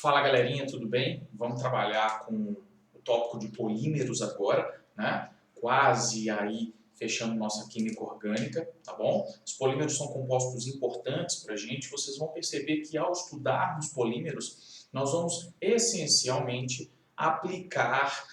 Fala galerinha, tudo bem? Vamos trabalhar com o tópico de polímeros agora, né? Quase aí fechando nossa química orgânica, tá bom? Os polímeros são compostos importantes para a gente, vocês vão perceber que ao estudarmos polímeros, nós vamos essencialmente aplicar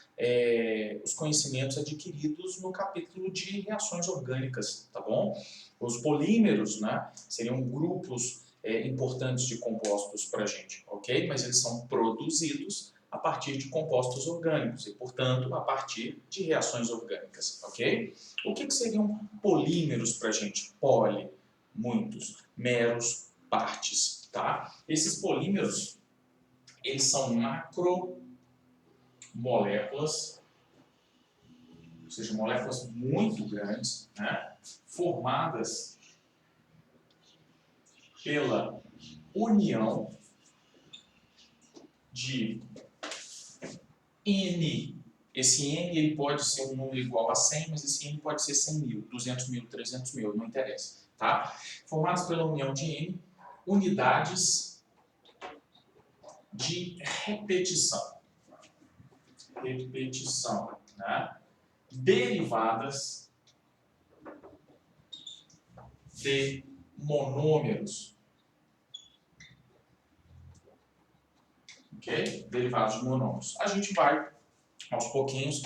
os conhecimentos adquiridos no capítulo de reações orgânicas, tá bom? Os polímeros, né, seriam grupos importantes de compostos para a gente, ok? Mas eles são produzidos a partir de compostos orgânicos e, portanto, a partir de reações orgânicas, ok? O que seriam polímeros para a gente? Poli, muitos, meros, partes, tá? Esses polímeros, eles são macromoléculas, ou seja, moléculas muito grandes, né? Formadas pela união de N. Esse N ele pode ser um número igual a 100, mas esse N pode ser 100 mil, 200 mil, 300 mil, não interessa. Tá? Formados pela união de N, unidades de repetição. Repetição. Né? Derivadas de monômeros. Okay? Derivados de monômeros. A gente vai, aos pouquinhos,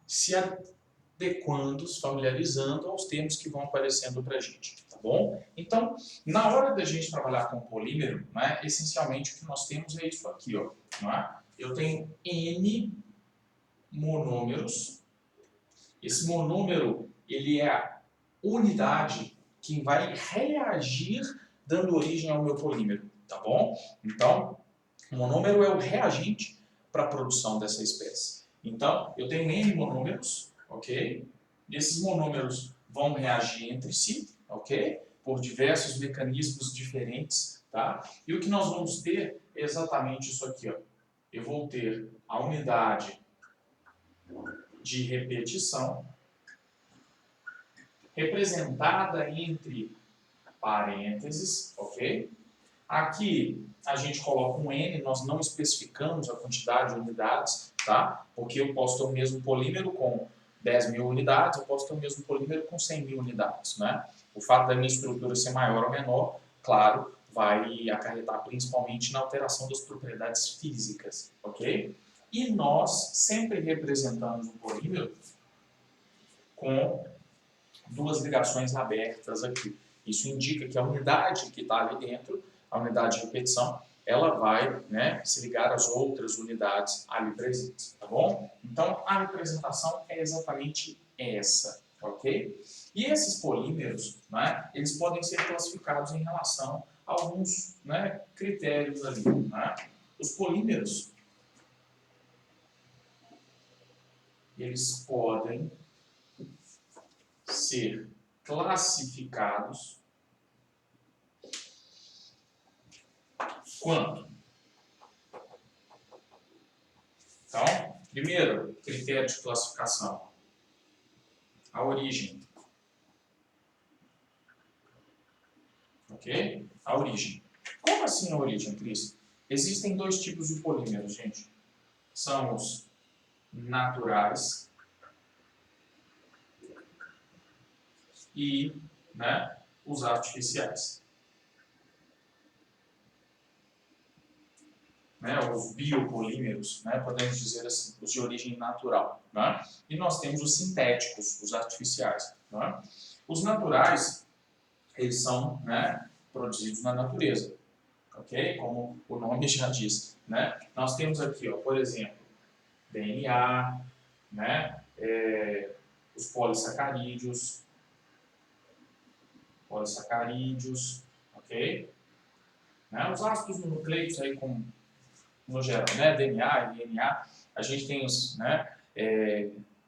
se adequando, se familiarizando aos termos que vão aparecendo para a gente, tá bom? Então, na hora da gente trabalhar com polímero, né, essencialmente o que nós temos é isso aqui, ó, não é? Eu tenho N monômeros. Esse monômero, ele é a unidade que vai reagir dando origem ao meu polímero, tá bom? Então, o monômero é o reagente para a produção dessa espécie. Então, eu tenho N monômeros, ok? E esses monômeros vão reagir entre si, ok? Por diversos mecanismos diferentes, tá? E o que nós vamos ter é exatamente isso aqui, ó. Eu vou ter a unidade de repetição representada entre parênteses, ok? Aqui a gente coloca um N, nós não especificamos a quantidade de unidades, tá? Porque eu posso ter o mesmo polímero com 10 mil unidades, eu posso ter o mesmo polímero com 100 mil unidades, né? O fato da minha estrutura ser maior ou menor, claro, vai acarretar principalmente na alteração das propriedades físicas, ok? E nós sempre representamos o polímero com duas ligações abertas aqui. Isso indica que a unidade que está ali dentro, a unidade de repetição, ela vai, né, se ligar às outras unidades ali presentes, tá bom? Então, a representação é exatamente essa, ok? E esses polímeros, né, eles podem ser classificados em relação a alguns, né, critérios ali, né? Os polímeros, eles podem ser classificados quanto? Então, primeiro critério de classificação, a origem. Ok? A origem. Como assim a origem, Cris? Existem dois tipos de polímeros, gente. São os naturais e, né, os artificiais. Né, os biopolímeros, né, podemos dizer assim, os de origem natural. Né? E nós temos os sintéticos, os artificiais. Né? Os naturais, eles são, né, produzidos na natureza, ok? Como o nome já diz. Né? Nós temos aqui, ó, por exemplo, DNA, né, os polissacarídeos, ok? Né? Os ácidos nucleicos aí como no geral, né, DNA e RNA, a gente tem os, né,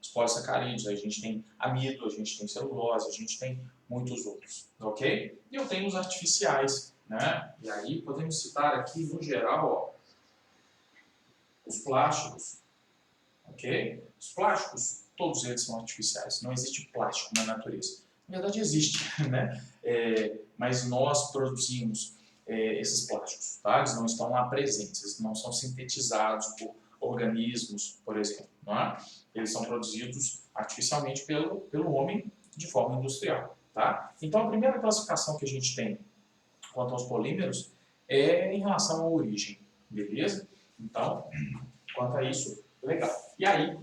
os polissacarídeos, a gente tem amido, a gente tem celulose, a gente tem muitos outros, ok? E eu tenho os artificiais, né, e aí podemos citar aqui, no geral, ó, os plásticos, ok? Os plásticos, todos eles são artificiais, não existe plástico na natureza. Na verdade existe, né, mas nós produzimos esses plásticos, tá? Eles não estão lá presentes, eles não são sintetizados por organismos, por exemplo, não é? Eles são produzidos artificialmente pelo homem de forma industrial, tá? Então, a primeira classificação que a gente tem quanto aos polímeros é em relação à origem, beleza? Então, quanto a isso, legal. E aí,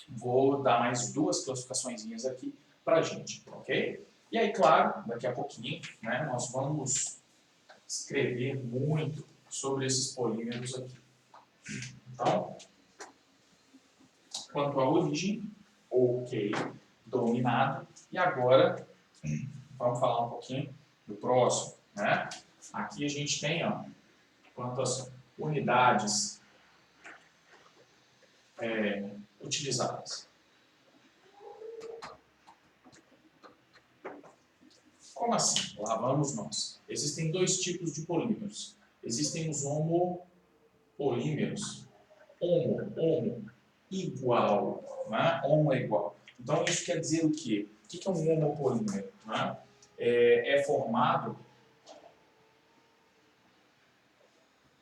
vou dar mais duas classificações aqui pra gente, ok? E aí, claro, daqui a pouquinho, né, nós vamos escrever muito sobre esses polímeros aqui. Então, quanto à origem, ok, dominado. E agora, vamos falar um pouquinho do próximo, né? Aqui a gente tem, ó, quantas unidades utilizadas. Como assim? Lá vamos nós. Existem dois tipos de polímeros. Existem os homopolímeros. Homo, igual. Né? Homo é igual. Então, isso quer dizer o quê? O que é um homopolímero? Né? É formado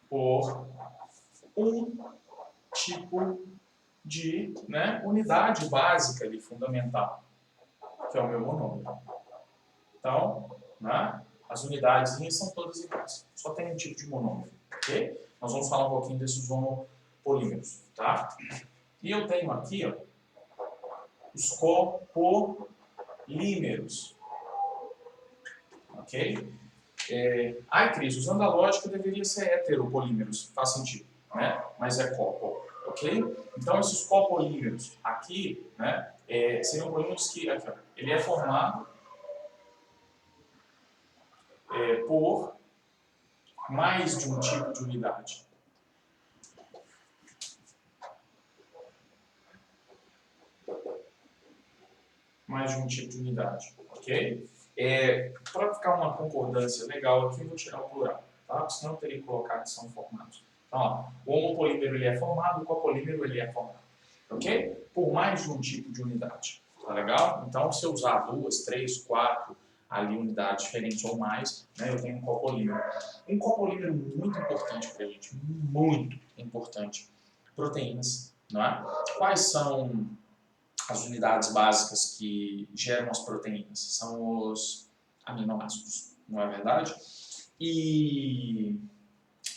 por um tipo de, né, unidade básica ali, fundamental, que é o meu monômero. Então, né, as unidades são todas iguais, só tem um tipo de monômero, ok? Nós vamos falar um pouquinho desses homopolímeros, tá? E eu tenho aqui, ó, os copolímeros, ok? Ai, Cris, usando a lógica deveria ser heteropolímeros, faz sentido, né? Mas é copo, ok? Então, esses copolímeros aqui, né, seriam polímeros que, aqui, ó, ele é formado por mais de um tipo de unidade. Mais de um tipo de unidade, ok? Para ficar uma concordância legal aqui, eu vou tirar o plural, tá? Porque senão eu teria que colocar que são formados. Então, ó, o homopolímero ele é formado, o copolímero ele é formado, ok? Por mais de um tipo de unidade, tá legal? Então, se eu usar 2, 3, 4 ali unidades diferentes ou mais, né, eu tenho um copolímero. Um copolímero muito importante para a gente, muito importante. Proteínas, não é? Quais são as unidades básicas que geram as proteínas? São os aminoácidos, não é verdade? E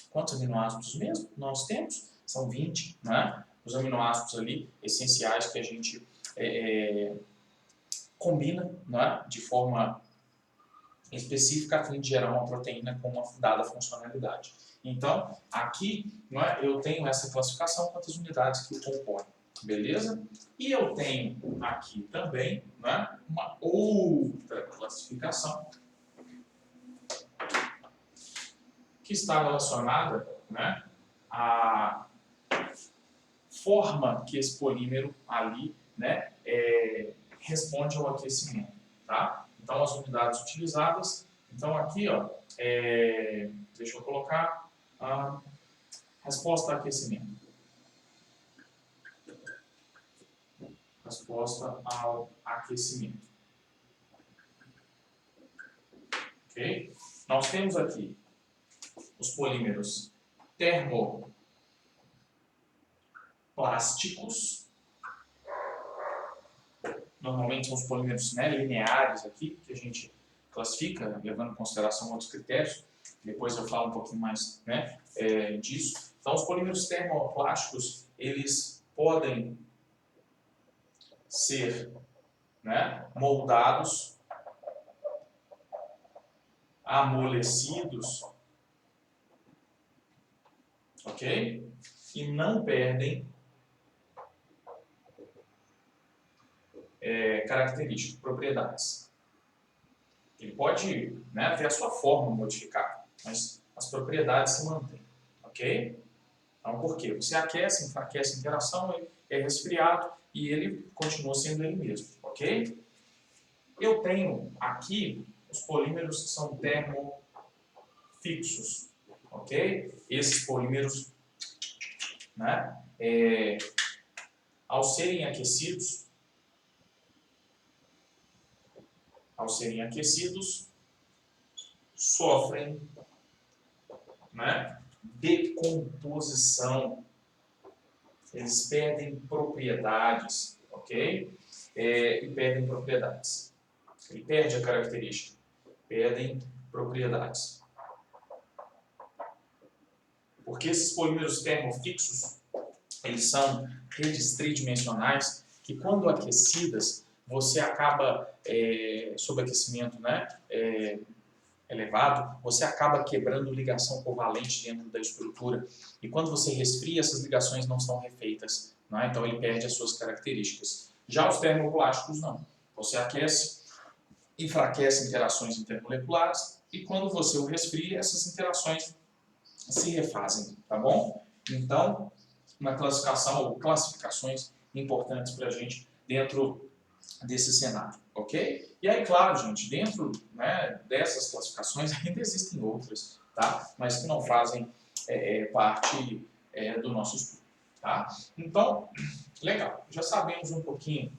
quantos aminoácidos mesmo nós temos? São 20, né? Os aminoácidos ali essenciais que a gente combina, né, de forma específica a fim de gerar uma proteína com uma dada funcionalidade. Então, aqui, né, eu tenho essa classificação quantas unidades que o compõem. Beleza? E eu tenho aqui também, né, uma outra classificação que está relacionada, né, à forma que esse polímero ali, né, responde ao aquecimento. Tá? Então, as unidades utilizadas. Então, aqui, ó, deixa eu colocar a resposta a aquecimento. Resposta ao aquecimento. Ok? Nós temos aqui os polímeros termoplásticos. Normalmente são os polímeros, né, lineares aqui, que a gente classifica, levando em consideração outros critérios. Depois eu falo um pouquinho mais, né, disso. Então, os polímeros termoplásticos, eles podem ser, né, moldados, amolecidos, ok? E não perdem características, propriedades. Ele pode, né, ter a sua forma modificada, mas as propriedades se mantêm, ok? Então, por quê? Você aquece, enfraquece a interação, ele é resfriado e ele continua sendo ele mesmo, ok? Eu tenho aqui os polímeros que são termofixos, ok? Esses polímeros, né, ao serem aquecidos, sofrem né, decomposição, eles perdem propriedades, ok? E perdem propriedades. Ele perde a característica, perdem propriedades. Porque esses polímeros termofixos, eles são redes tridimensionais que, quando aquecidas, você acaba, sob aquecimento, né, elevado, você acaba quebrando ligação covalente dentro da estrutura. E quando você resfria, essas ligações não são refeitas, né? Então ele perde as suas características. Já os termoplásticos não. Você aquece, enfraquece interações intermoleculares e quando você o resfria, essas interações se refazem, tá bom? Então, uma classificação ou classificações importantes para a gente dentro desse cenário, ok? E aí, claro, gente, dentro, né, dessas classificações ainda existem outras, tá? Mas que não fazem parte do nosso estudo, tá? Então, legal, já sabemos um pouquinho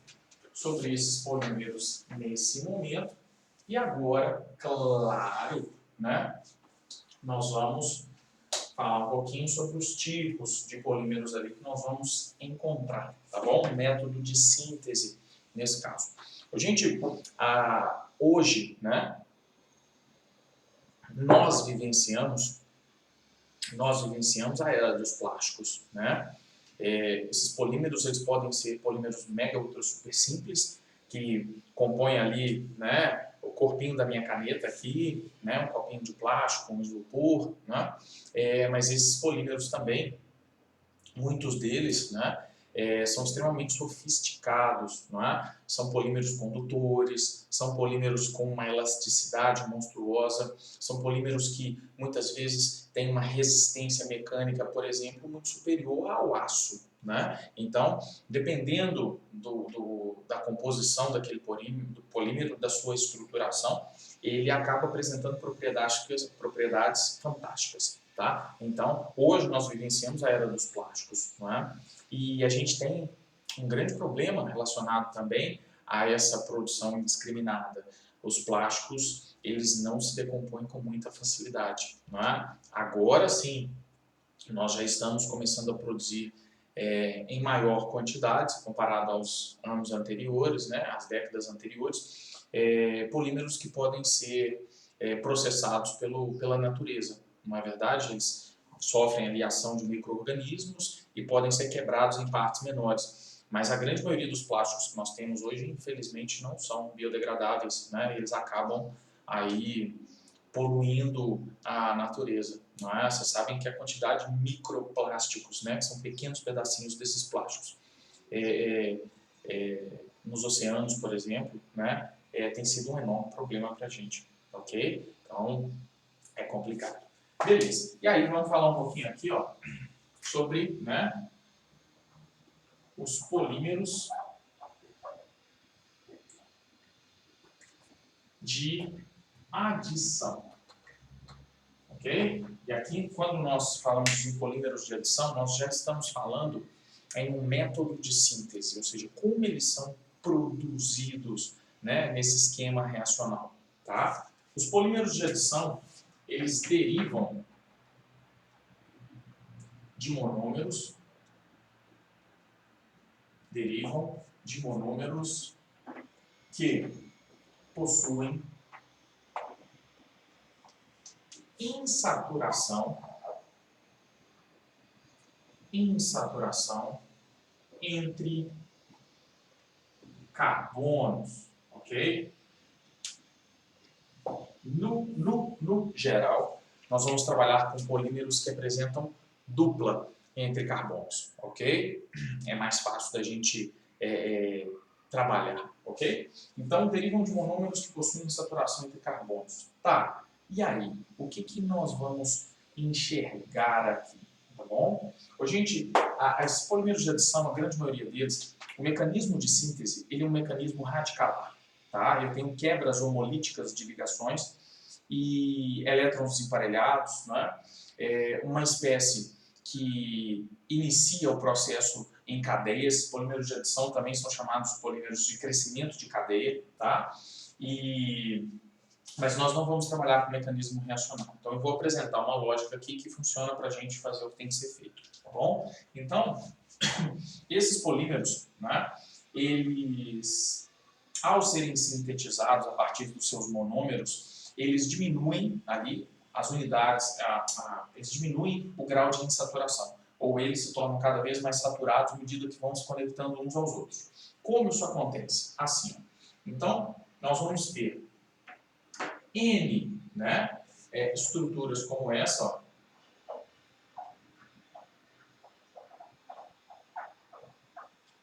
sobre esses polímeros nesse momento e agora, claro, né, nós vamos falar um pouquinho sobre os tipos de polímeros ali que nós vamos encontrar, tá bom? O método de síntese nesse caso. Gente, hoje, né, nós vivenciamos a era dos plásticos, né? Esses polímeros, eles podem ser polímeros mega ultra super simples, que compõem ali, né, o corpinho da minha caneta aqui, né, um copinho de plástico, um isopor, né? Mas esses polímeros também, muitos deles, né, são extremamente sofisticados, não é? São polímeros condutores, são polímeros com uma elasticidade monstruosa, são polímeros que muitas vezes têm uma resistência mecânica, por exemplo, muito superior ao aço, né? Então, dependendo da composição daquele polímero, da sua estruturação, ele acaba apresentando propriedades fantásticas. Tá? Então, hoje nós vivenciamos a era dos plásticos, não é? E a gente tem um grande problema relacionado também a essa produção indiscriminada. Os plásticos, eles não se decompõem com muita facilidade, não é? Agora sim, nós já estamos começando a produzir em maior quantidade, comparado aos anos anteriores, né, às décadas anteriores, polímeros que podem ser processados pela natureza. Não é verdade? Eles sofrem ali a ação de micro-organismos e podem ser quebrados em partes menores. Mas a grande maioria dos plásticos que nós temos hoje, infelizmente, não são biodegradáveis, né? Eles acabam aí poluindo a natureza. Não é? Vocês sabem que a quantidade de microplásticos, né, que são pequenos pedacinhos desses plásticos, nos oceanos, por exemplo, né, tem sido um enorme problema para a gente. Ok? Então, é complicado. Beleza. E aí vamos falar um pouquinho aqui, ó, sobre, né, os polímeros de adição. Ok? E aqui, quando nós falamos em polímeros de adição, nós já estamos falando em um método de síntese, ou seja, como eles são produzidos, né, nesse esquema reacional. Tá? Os polímeros de adição, eles derivam de monômeros, que possuem insaturação entre carbonos, ok? No geral, nós vamos trabalhar com polímeros que apresentam dupla entre carbonos, ok? É mais fácil da gente trabalhar, ok? Então, derivam de monômeros que possuem saturação entre carbonos. Tá, e aí? O que nós vamos enxergar aqui? Tá bom? Gente, esses polímeros de adição, a grande maioria deles, o mecanismo de síntese, ele é um mecanismo radicalar. Tá? Ele tem quebras homolíticas de ligações e elétrons emparelhados, né? Uma espécie que inicia o processo em cadeias. Polímeros de adição também são chamados polímeros de crescimento de cadeia, tá? E Mas nós não vamos trabalhar com mecanismo reacional. Então eu vou apresentar uma lógica aqui que funciona para a gente fazer o que tem que ser feito, tá bom? Então, esses polímeros, né, eles, ao serem sintetizados a partir dos seus monômeros, eles diminuem ali as unidades, eles diminuem o grau de insaturação, ou eles se tornam cada vez mais saturados à medida que vão se conectando uns aos outros. Como isso acontece? Assim. Então, nós vamos ter N, né, estruturas como essa, ó.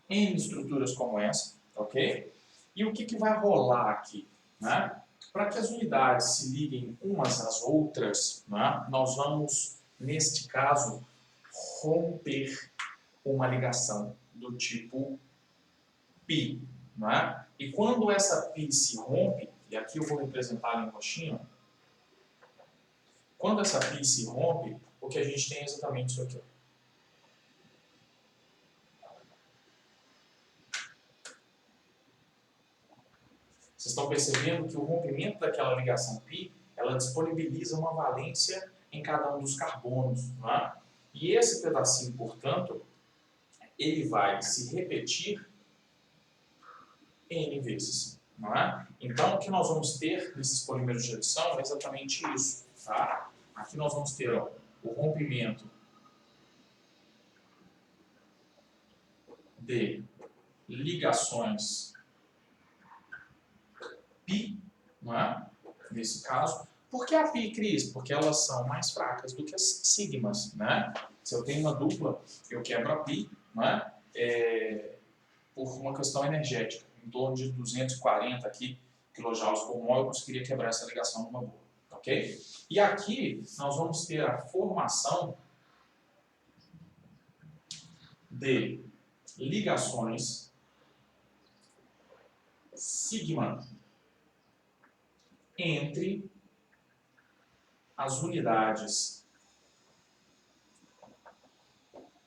N estruturas como essa, ok? E o que vai rolar aqui, né? Para que as unidades se liguem umas às outras, né, nós vamos, neste caso, romper uma ligação do tipo π. Né? E quando essa π se rompe, e aqui eu vou representar em roxinho, quando essa π se rompe, o que a gente tem é exatamente isso aqui. Vocês estão percebendo que o rompimento daquela ligação π, ela disponibiliza uma valência em cada um dos carbonos. Né? E esse pedacinho, portanto, ele vai se repetir N vezes. Não é? Então, o que nós vamos ter nesses polímeros de adição é exatamente isso. Tá? Aqui nós vamos ter, ó, o rompimento de ligações π, não é? Nesse caso. Por que a π, Cris? Porque elas são mais fracas do que as sigmas. Né? Se eu tenho uma dupla, eu quebro a π, não é? Por uma questão energética. Em torno de 240 aqui, quilojoules por mol, eu conseguiria quebrar essa ligação numa boa. Ok? E aqui nós vamos ter a formação de ligações sigma entre as unidades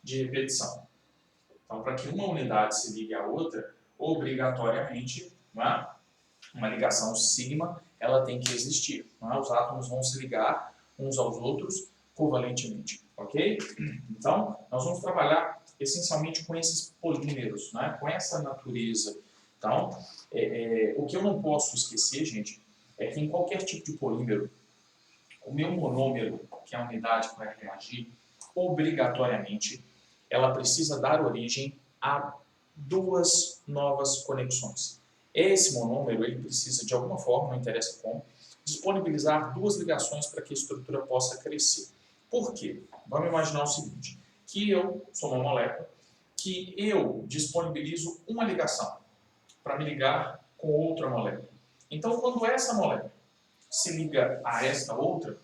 de repetição. Então, para que uma unidade se ligue à outra, obrigatoriamente, né, uma ligação sigma, ela tem que existir. Né? Os átomos vão se ligar uns aos outros covalentemente. Ok? Então, nós vamos trabalhar essencialmente com esses polímeros, né? Com essa natureza. Então, o que eu não posso esquecer, gente, é que em qualquer tipo de polímero, o meu monômero, que é a unidade que vai reagir, obrigatoriamente, ela precisa dar origem a duas novas conexões. Esse monômero, ele precisa, de alguma forma, não interessa como, disponibilizar duas ligações para que a estrutura possa crescer. Por quê? Vamos imaginar o seguinte, que eu sou uma molécula, que eu disponibilizo uma ligação para me ligar com outra molécula. Então, quando essa molécula se liga a esta outra,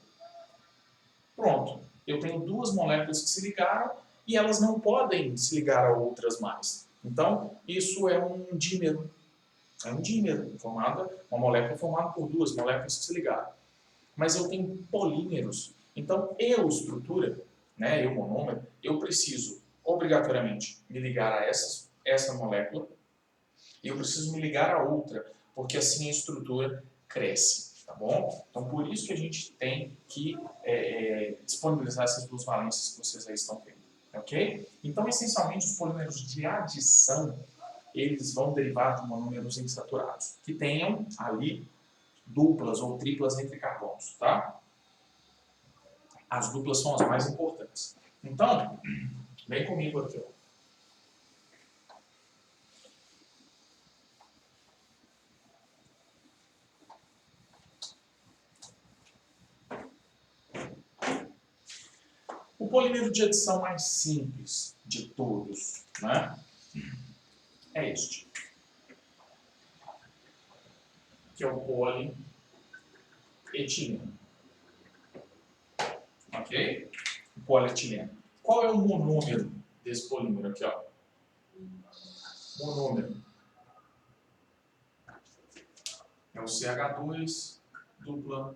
pronto, eu tenho duas moléculas que se ligaram e elas não podem se ligar a outras mais. Então, isso é um dímero. É um dímero, uma molécula formada por duas moléculas que se ligaram. Mas eu tenho polímeros. Então, estrutura, né, monômero, eu preciso, obrigatoriamente, me ligar a essa molécula e eu preciso me ligar a outra, porque assim a estrutura cresce. Tá bom? Então, por isso que a gente tem que disponibilizar essas duas valências que vocês aí estão vendo. Ok? Então, essencialmente, os polímeros de adição, eles vão derivar de monômeros insaturados, que tenham ali duplas ou triplas entre carbonos, tá? As duplas são as mais importantes. Então, vem comigo aqui, ó. O polímero de adição mais simples de todos, né, é este, que é o polietileno. Ok? O polietileno. Qual é o monômero desse polímero aqui, ó? Monômero. É o CH2 dupla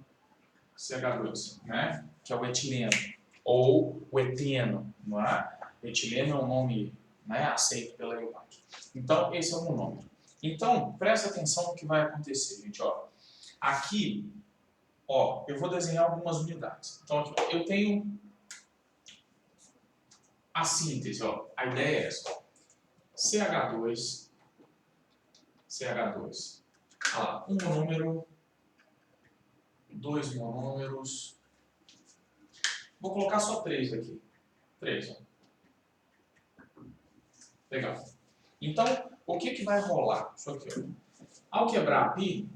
CH2, né? Que é o etileno. Ou o eteno, não é? Etileno é um nome, né, aceito pela EUPAC. Então, esse é o monômero. Então, presta atenção no que vai acontecer, gente. Ó. Aqui, Ó, eu vou desenhar algumas unidades. Então, aqui, ó, eu tenho a síntese, ó. A ideia é essa, ó. CH2, CH2. Olha lá, um monômero, dois monômeros. Vou colocar só 3 aqui. 3, ó. Legal. Então, o que vai rolar? Isso aqui, ó. Ao quebrar a π,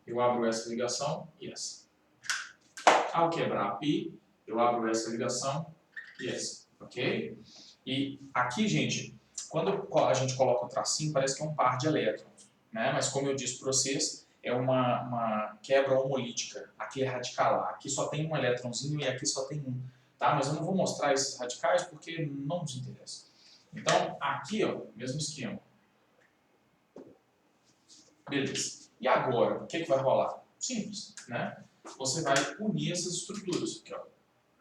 eu abro essa ligação e essa. Ao quebrar a π, eu abro essa ligação e essa. Ok? E aqui, gente, quando a gente coloca o tracinho, parece que é um par de elétrons. Né? Mas como eu disse para vocês, é uma quebra homolítica. Aqui é radicalar. Aqui só tem um elétronzinho e aqui só tem um. Tá? Mas eu não vou mostrar esses radicais porque não nos interessa. Então, aqui, ó, mesmo esquema. Beleza. E agora, o que vai rolar? Simples, né? Você vai unir essas estruturas. Aqui, ó.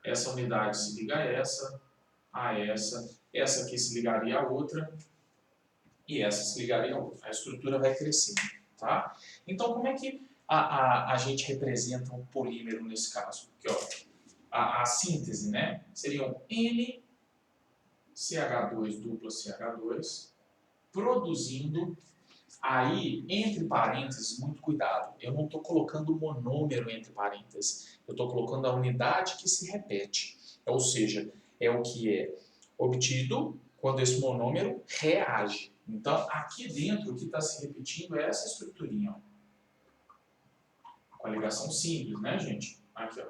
Essa unidade se liga a essa aqui se ligaria a outra, e essa se ligaria a outra. A estrutura vai crescendo, tá? Então, como é que a gente representa um polímero nesse caso? Aqui, ó. A síntese, né? Seriam N CH2 dupla CH2 produzindo. Aí, entre parênteses, muito cuidado, eu não estou colocando o monômero entre parênteses, eu estou colocando a unidade que se repete, ou seja, é o que é obtido quando esse monômero reage. Então, aqui dentro, o que está se repetindo é essa estruturinha, ó, com a ligação simples, né, gente? Aqui, ó.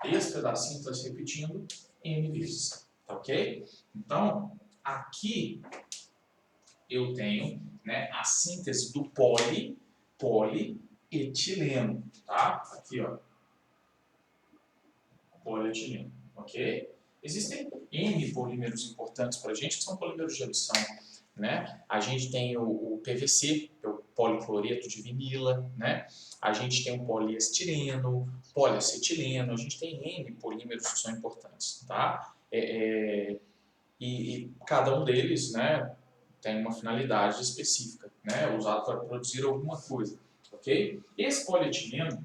Esse pedacinho está se repetindo N vezes, tá ok? Então, aqui eu tenho, né, a síntese do polietileno, tá? Aqui, ó, polietileno, ok? Existem N polímeros importantes para a gente, que são polímeros de adição, né? A gente tem o PVC, que é o policloreto de vinila, né? A gente tem o poliestireno, poliacetileno, a gente tem N polímeros que são importantes, tá? E cada um deles, né, tem uma finalidade específica, né, usado para produzir alguma coisa, ok? Esse polietileno,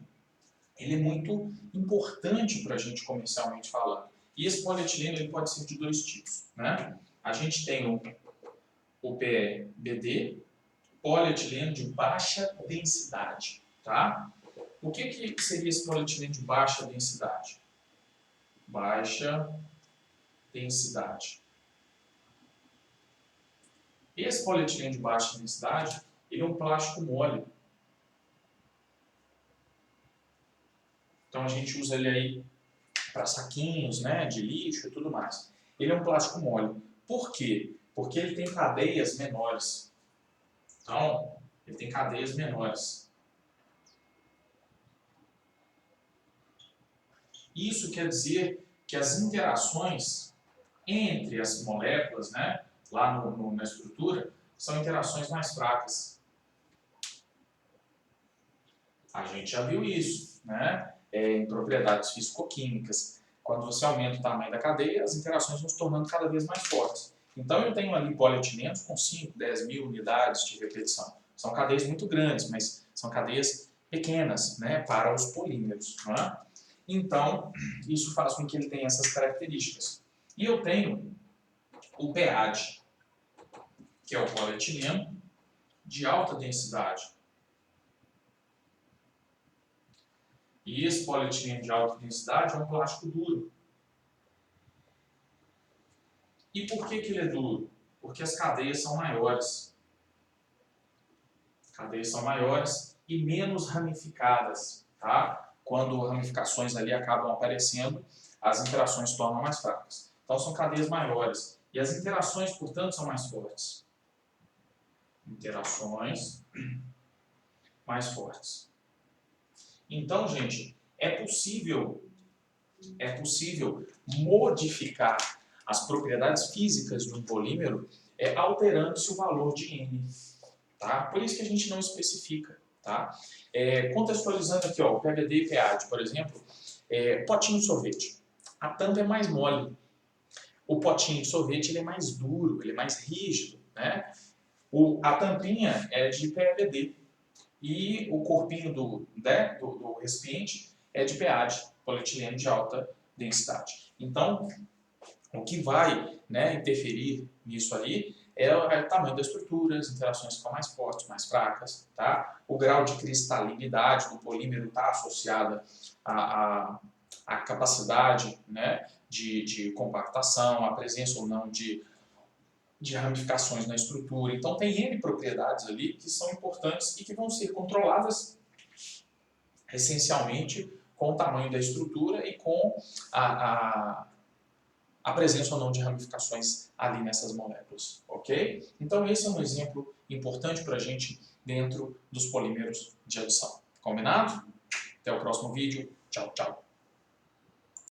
ele é muito importante para a gente comercialmente falando. E esse polietileno ele pode ser de dois tipos, né? A gente tem o PEBD, polietileno de baixa densidade, tá? O que seria esse polietileno de baixa densidade? Baixa densidade. Esse polietileno de baixa densidade, ele é um plástico mole. Então a gente usa ele aí para saquinhos, né, de lixo e tudo mais. Ele é um plástico mole. Por quê? Porque ele tem cadeias menores. Então, ele tem cadeias menores. Isso quer dizer que as interações entre as moléculas, né, lá na estrutura, são interações mais fracas. A gente já viu isso, né? Em propriedades físico-químicas. Quando você aumenta o tamanho da cadeia, as interações vão se tornando cada vez mais fortes. Então eu tenho ali polietilenos com 5, 10 mil unidades de repetição. São cadeias muito grandes, mas são cadeias pequenas, né, para os polímeros. Não é? Então, isso faz com que ele tenha essas características. E eu tenho o PEAD, que é o polietileno de alta densidade. E esse polietileno de alta densidade é um plástico duro. E por que ele é duro? Porque as cadeias são maiores. Cadeias são maiores e menos ramificadas, tá? Quando ramificações ali acabam aparecendo, as interações se tornam mais fracas. Então são cadeias maiores. E as interações, portanto, são mais fortes. Interações mais fortes. Então, gente, é possível modificar as propriedades físicas de um polímero alterando-se o valor de N. Tá? Por isso que a gente não especifica. Tá? Contextualizando aqui, ó, o PVD e PEAD, por exemplo, potinho de sorvete. A tampa é mais mole. O potinho de sorvete ele é mais duro, ele é mais rígido. Né? A tampinha é de PVD. e o corpinho do recipiente é de PAD, polietileno de alta densidade. Então, o que vai, né, interferir nisso ali é o tamanho da estrutura, as interações ficam mais fortes, mais fracas, tá? O grau de cristalinidade do polímero está associado à capacidade, né, de compactação, a presença ou não de ramificações na estrutura. Então tem N propriedades ali que são importantes e que vão ser controladas essencialmente com o tamanho da estrutura e com a presença ou não de ramificações ali nessas moléculas, ok? Então esse é um exemplo importante para a gente dentro dos polímeros de adição. Combinado? Até o próximo vídeo. Tchau, tchau.